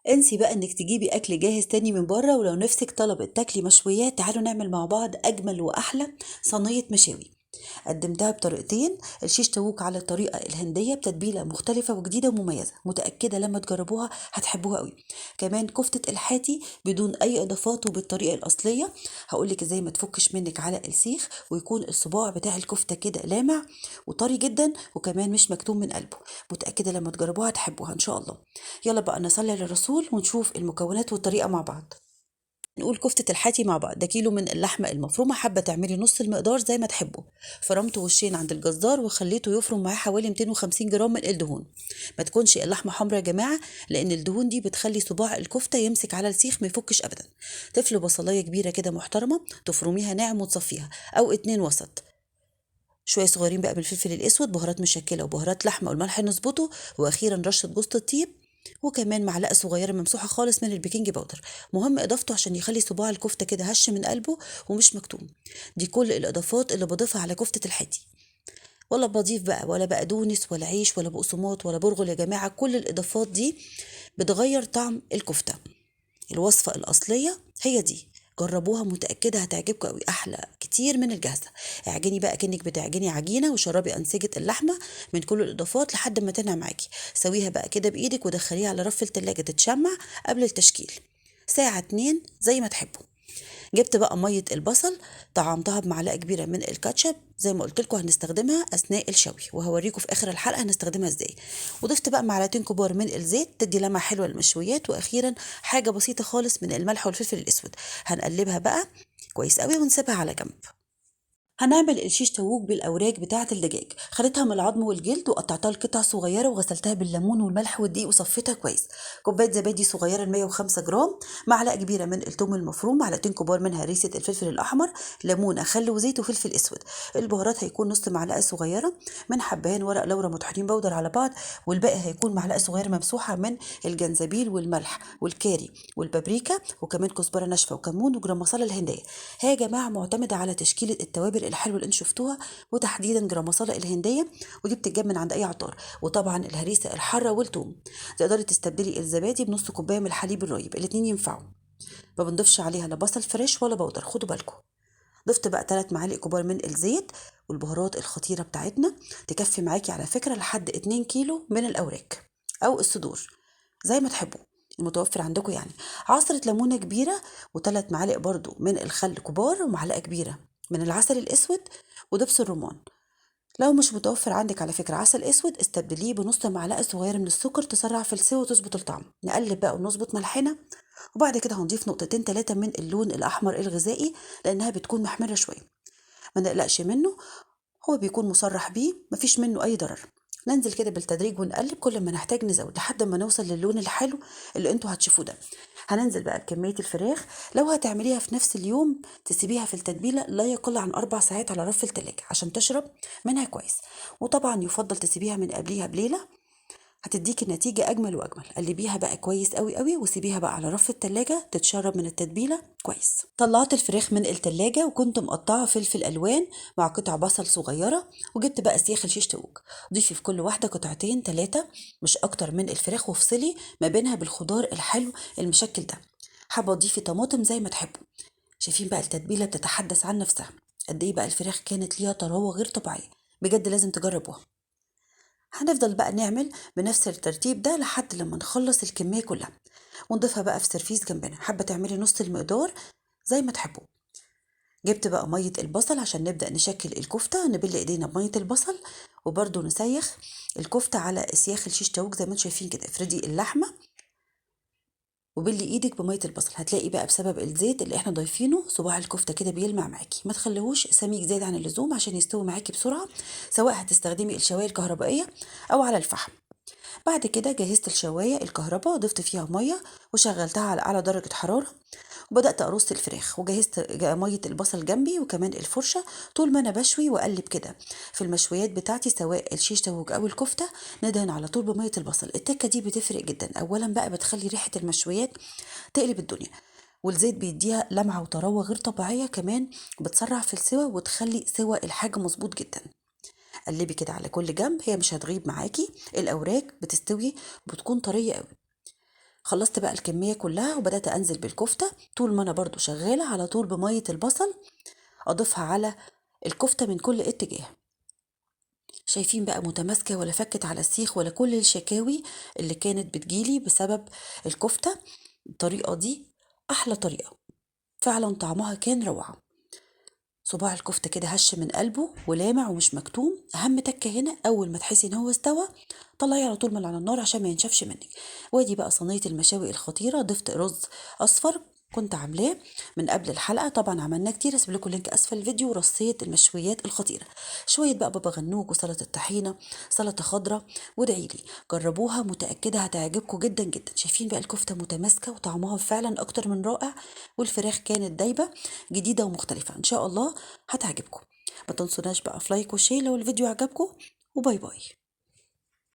انسي بقى انك تجيبي اكل جاهز تاني من بره، ولو نفسك طلبت تاكلي مشويات تعالوا نعمل مع بعض اجمل واحلى صينيه مشاوي. قدمتها بطريقتين، الشيش تاووك على الطريقه الهنديه بتتبيله مختلفه وجديده ومميزه، متاكده لما تجربوها هتحبوها قوي. كمان كفته الحاتي بدون اي اضافات وبالطريقه الاصليه. هقولك ازاي ما تفكش منك على السيخ، ويكون الصباع بتاع الكفته كده لامع وطري جدا، وكمان مش مكتوم من قلبه. متاكده لما تجربوها هتحبوها ان شاء الله. يلا بقى نصلي للرسول ونشوف المكونات والطريقة مع بعض. نقول كفتة الحاتي مع بعض. ده كيلو من اللحمة المفرومة، حابة تعملي نص المقدار زي ما تحبوا. فرمته وشين عند الجزار وخليته يفرم معاه حوالي 250 جرام من الدهون. ما تكونش اللحمة حمرا يا جماعة، لأن الدهون دي بتخلي صباع الكفتة يمسك على السيخ ما يفكش أبدا. تفلوا بصلاية كبيرة كده محترمة، تفرميها ناعم وتصفيها، أو اتنين وسط. شوية صغيرين بقى من الفلفل الأسود، بهارات مشكلة وبهارات لحمة والملح نظبطه، وأخيرا رشة جوز الطيب، وكمان معلقة صغيرة ممسوحة خالص من البيكنج باودر. مهم إضافته عشان يخلي صباع الكفتة كده هش من قلبه ومش مكتوم. دي كل الإضافات اللي بضيفها على كفتة الحاتي. ولا بضيف بقى ولا بقدونس ولا عيش ولا بقسماط ولا برغل يا جماعة، كل الإضافات دي بتغير طعم الكفتة. الوصفة الأصلية هي دي، جربوها متأكدة هتعجبكم قوي، أحلى كتير من الجاهزة. اعجني بقى كأنك بتعجني عجينة، وشربي أنسجة اللحمة من كل الإضافات لحد ما تنعم معاكي. سويها بقى كده بإيدك ودخليها على رف التلاجة تتشمع قبل التشكيل ساعة اتنين زي ما تحبوا. جبت بقى ميه البصل، طعمتها بمعلقه كبيره من الكاتشب زي ما قلت لكم هنستخدمها اثناء الشوي، وهوريكم في اخر الحلقه هنستخدمها ازاي. وضفت بقى معلقتين كبار من الزيت تدي لمعه حلوه للمشويات، واخيرا حاجه بسيطه خالص من الملح والفلفل الاسود. هنقلبها بقى كويس قوي ونسيبها على جنب. هنعمل الشيش تاووك بالاوراق بتاعه الدجاج. خليتها من العظم والجلد وقطعتها لقطع صغيره، وغسلتها بالليمون والملح والدقيق وصفيتها كويس. كوبايه زبادي صغيره 105 جرام، معلقه كبيره من الثوم المفروم، معلقتين كبار من هريسه الفلفل الاحمر، ليمونه، خل وزيت وفلفل اسود. البهارات هيكون نص معلقه صغيره من حبهان ورق لورا مطحونين بودر على بعض، والباقي هيكون معلقه صغيره ممسوحه من الجنزبيل والملح والكاري والبابريكا، وكمان كزبره ناشفه وكمون وجرام مصالة الهنديه. هي يا جماعه معتمده على تشكيله التوابل الحلوه اللي انتوا شفتوها، وتحديدا جرام مصالة الهنديه، ودي بتتجاب من عند اي عطار. وطبعا الهريسه الحاره والثوم. تقدري تستبدلي الزبادي بنص كوبايه من الحليب الرايب، الاتنين ينفعوا. ما بنضيفش عليها لا بصل فريش ولا بودر، خدوا بالكم. ضفت بقى 3 معالق كبار من الزيت، والبهارات الخطيره بتاعتنا تكفي معاكي على فكره لحد 2 كيلو من الاوراق او الصدور زي ما تحبوا، المتوفر عندكم يعني. عصرة ليمونة كبيرة، وثلاث معالق برضو من الخل كبار، ومعلقة كبيرة من العسل الأسود، ودبس الرمان. لو مش متوفر عندك على فكرة عسل أسود، استبدليه بنص معلقة صغيرة من السكر تسرع في السوا وتظبط الطعم. نقلب بقى ونظبط ملحنا، وبعد كده هنضيف نقطتين تلاتة من اللون الأحمر الغذائي، لأنها بتكون محمرة شوية. ما نقلقش منه، هو بيكون مصرح بيه، مفيش منه أي ضرر. ننزل كده بالتدريج ونقلب، كل ما نحتاج نزود لحد ما نوصل للون الحلو اللي انتوا هتشوفوه ده. هننزل بقى بكمية الفراخ. لو هتعمليها في نفس اليوم تسيبيها في التتبيلة لا يقل عن 4 ساعات على رف التلاجة عشان تشرب منها كويس. وطبعا يفضل تسيبيها من قبليها بليلة، هتديكي النتيجة أجمل وأجمل. قلبيها بقى كويس قوي قوي، وسيبيها بقى على رف التلاجة تتشرب من التتبيلة كويس. طلعت الفراخ من التلاجة، وكنت مقطعة فلفل ألوان مع قطع بصل صغيرة، وجبت بقى سياخ الشيش تاووك. ضيفي في كل واحدة قطعتين تلاتة مش أكتر من الفراخ، وافصلي ما بينها بالخضار الحلو المشكل ده. حابة تضيفي طماطم زي ما تحبوا. شايفين بقى التتبيلة بتتحدث عن نفسها. قد ايه بقى الفراخ كانت ليها طراوة غير طبيعية، بجد لازم تجربوها. هنفضل بقى نعمل بنفس الترتيب ده لحد لما نخلص الكمية كلها، ونضيفها بقى في سيرفيس جنبنا. حابة تعملي نص المقدار زي ما تحبوا. جبت بقى مية البصل عشان نبدأ نشكل الكفتة، نبل ايدينا بمية البصل، وبرضو نسيخ الكفتة على سياخ الشيش تاووك زي ما انتم شايفين كده. افردي اللحمة وبلي ايدك بميه البصل، هتلاقي بقى بسبب الزيت اللي احنا ضايفينه صباع الكفته كده بيلمع معاكي. ما تخليهوش سميك زيادة عن اللزوم عشان يستوي معاكي بسرعه، سواء هتستخدمي الشوايه الكهربائيه او على الفحم. بعد كده جهزت الشوايه الكهرباء، ضفت فيها ميه وشغلتها على اعلى درجه حراره، وبدات ارص الفراخ، وجهزت ميه البصل جنبي وكمان الفرشه. طول ما انا بشوي واقلب كده في المشويات بتاعتي سواء الشيش تاووك او الكفته، ندهن على طول بميه البصل. التكه دي بتفرق جدا، اولا بقى بتخلي ريحه المشويات تقلب الدنيا، والزيت بيديها لمعه وطراوه غير طبيعيه، كمان بتسرع في السوى وتخلي سوى الحاجه مظبوط جدا. قلبي كده على كل جنب، هي مش هتغيب معاكي. الاوراق بتستوي، بتكون طريه قوي. خلصت بقى الكمية كلها وبدأت أنزل بالكفتة. طول ما أنا برضو شغالة على طول بمية البصل أضيفها على الكفتة من كل اتجاه. شايفين بقى متماسكة ولا فكت على السيخ ولا كل الشكاوي اللي كانت بتجيلي بسبب الكفتة. الطريقة دي أحلى طريقة، فعلا طعمها كان روعة. صباع الكفتة كده هش من قلبه ولامع ومش مكتوم. أهم تكة هنا أول ما تحسي إن هو استوى طلعيه على طول من على النار عشان ما ينشفش منك. وادي بقى صينية المشاوي الخطيرة. ضفت رز أصفر كنت عاملاه من قبل الحلقة، طبعا عملناه كتير، اسيب لكم لينك اسفل الفيديو. ورصية المشويات الخطيرة، شوية بقى بابا غنوج وسلطة طحينة، سلطة خضراء. وادعيلي جربوها، متأكدة هتعجبكم جدا جدا. شايفين بقى الكفتة متماسكة وطعمها فعلا أكتر من رائع، والفراخ كانت دايبة، جديدة ومختلفة إن شاء الله هتعجبكم. ما تنسوناش بقى في لايك وشير لو الفيديو عجبكم، وباي باي.